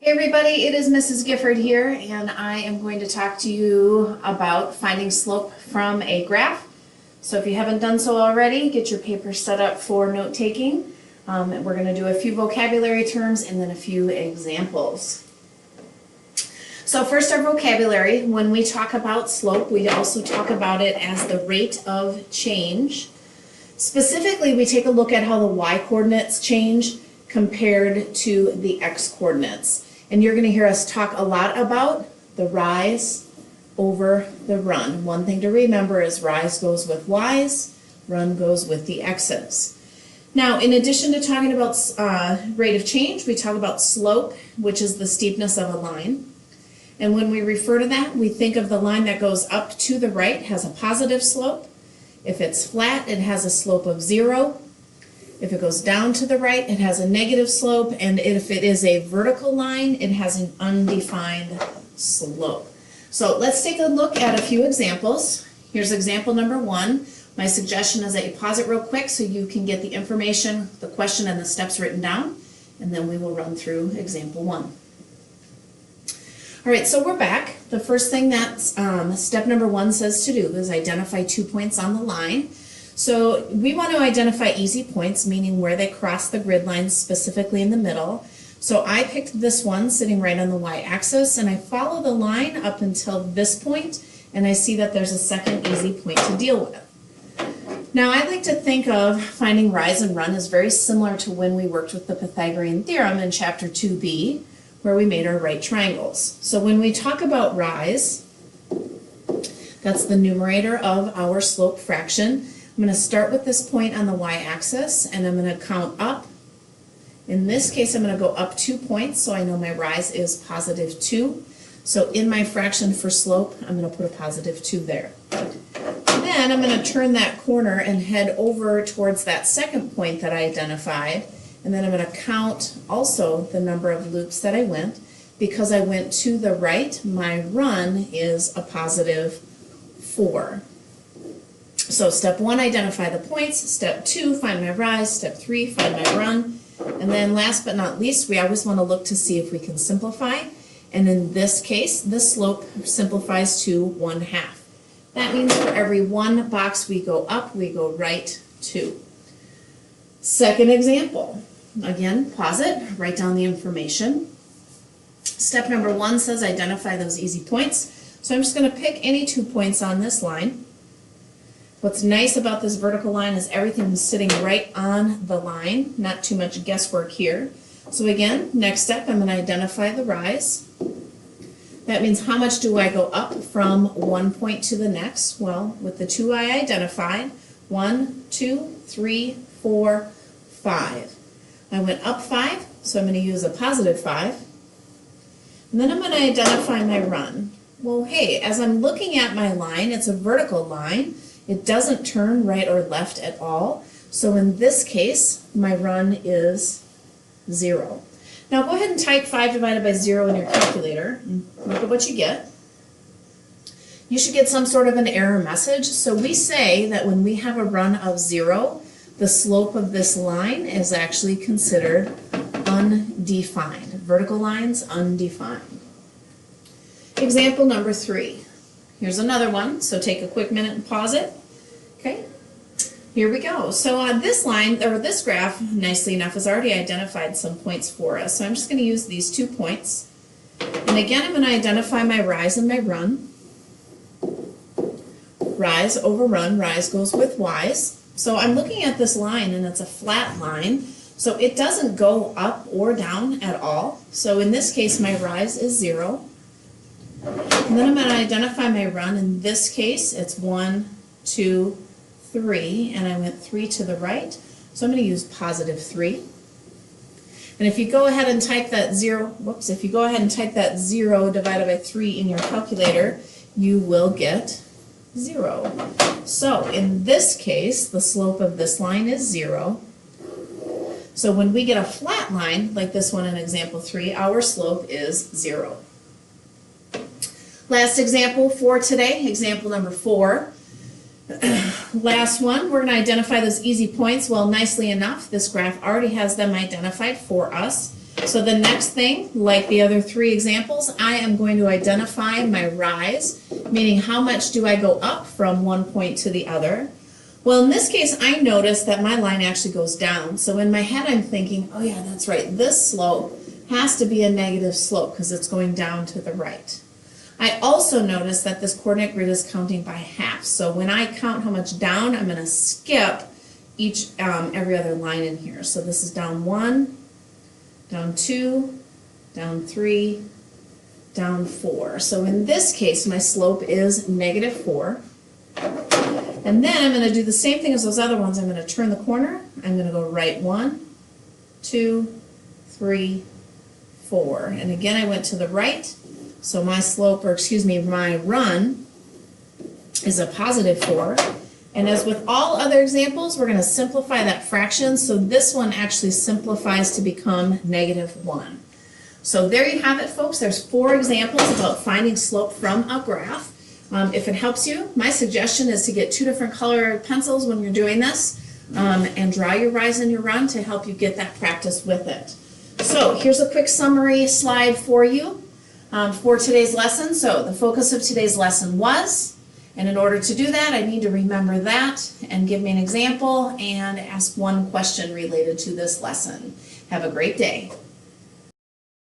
Hey everybody, it is Mrs. Gifford here, and I am going to talk to you about finding slope from a graph. So if you haven't done so already, get your paper set up for note-taking. We're going to do a few vocabulary terms and then a few examples. So first, our vocabulary. When we talk about slope, we also talk about it as the rate of change. Specifically, we take a look at how the y-coordinates change compared to the x-coordinates. And you're going to hear us talk a lot about the rise over the run. One thing to remember is rise goes with y's, run goes with the x's. Now, in addition to talking about rate of change, we talk about slope, which is the steepness of a line. And when we refer to that, we think of the line that goes up to the right has a positive slope. If it's flat, it has a slope of 0. If it goes down to the right, it has a negative slope, and if it is a vertical line, it has an undefined slope. So let's take a look at a few examples. Here's example number 1. My suggestion is that you pause it real quick so you can get the information, the question, and the steps written down, and then we will run through example 1. All right, so we're back. The first thing that step number 1 says to do is identify 2 points on the line. So we want to identify easy points, meaning where they cross the grid line, specifically in the middle. So I picked this one sitting right on the y-axis, and I follow the line up until this point, and I see that there's a second easy point to deal with. Now, I like to think of finding rise and run as very similar to when we worked with the Pythagorean theorem in chapter 2b, where we made our right triangles. So when we talk about rise, that's the numerator of our slope fraction. I'm going to start with this point on the y-axis, and I'm going to count up. In this case, I'm going to go up 2 points, so I know my rise is positive 2. So in my fraction for slope, I'm going to put a positive 2 there. Then I'm going to turn that corner and head over towards that second point that I identified, and then I'm going to count also the number of loops that I went. Because I went to the right, my run is a positive 4. So step 1, identify the points. Step 2, find my rise. Step 3, find my run. And then last but not least, we always want to look to see if we can simplify. And in this case, the slope simplifies to 1/2. That means for every one box we go up, we go right 2. Second example. Again, pause it, write down the information. Step number 1 says identify those easy points. So I'm just going to pick any 2 points on this line. What's nice about this vertical line is everything is sitting right on the line, not too much guesswork here. So again, next step, I'm going to identify the rise. That means how much do I go up from one point to the next? Well, with the 2 I identified, 1, 2, 3, 4, 5. I went up 5, so I'm going to use a positive 5. And then I'm going to identify my run. Well, hey, as I'm looking at my line, it's a vertical line. It doesn't turn right or left at all. So in this case, my run is 0. Now go ahead and type 5 divided by 0 in your calculator and look at what you get. You should get some sort of an error message. So we say that when we have a run of 0, the slope of this line is actually considered undefined. Vertical lines, undefined. Example number 3. Here's another one, so take a quick minute and pause it. Okay, here we go. So on this line, or this graph, nicely enough, has already identified some points for us. So I'm just going to use these 2 points. And again, I'm going to identify my rise and my run. Rise over run, rise goes with y's. So I'm looking at this line, and it's a flat line. So it doesn't go up or down at all. So in this case, my rise is 0. And then I'm going to identify my run. In this case, it's 1, 2, 3, and I went 3 to the right. So I'm going to use positive 3. And if you go ahead and type that 0, if you go ahead and type that 0 divided by 3 in your calculator, you will get 0. So in this case, the slope of this line is 0. So when we get a flat line, like this one in example 3, our slope is 0. Last example for today, example number 4. Last one, we're going to identify those easy points. Well, nicely enough, this graph already has them identified for us. So the next thing, like the other three examples, I am going to identify my rise, meaning how much do I go up from one point to the other. Well, in this case, I notice that my line actually goes down. So in my head, I'm thinking, oh yeah, that's right. This slope has to be a negative slope because it's going down to the right. I also notice that this coordinate grid is counting by half. So when I count how much down, I'm going to skip every other line in here. So this is down 1, down 2, down 3, down 4. So in this case, my slope is -4. And then I'm going to do the same thing as those other ones. I'm going to turn the corner. I'm going to go right 1, 2, 3, 4. And again, I went to the right. So my slope, or excuse me, my run is a +4. And as with all other examples, we're going to simplify that fraction. So this one actually simplifies to become -1. So there you have it, folks. There's 4 examples about finding slope from a graph. If it helps you, my suggestion is to get 2 different colored pencils when you're doing this and draw your rise and your run to help you get that practice with it. So here's a quick summary slide for you for today's lesson. So the focus of today's lesson was, and in order to do that, I need to remember that and give me an example and ask one question related to this lesson. Have a great day.